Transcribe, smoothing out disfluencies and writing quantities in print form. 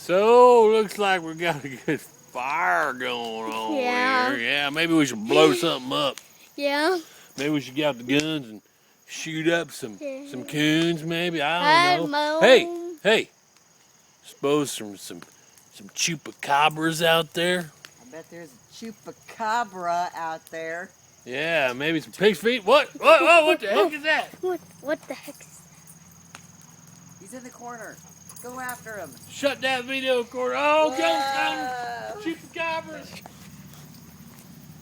So, looks like we got a good fire going on here. Yeah, maybe we should blow something up. Yeah. Maybe we should get out the guns and shoot up some coons, maybe. I don't know. Hey, suppose some chupacabras out there. I bet there's a chupacabra out there. Yeah, maybe some pig's feet. What the heck is that? What the heck is He's in the corner. Go after him. Shut that video recorder. Oh, go, chupacabras.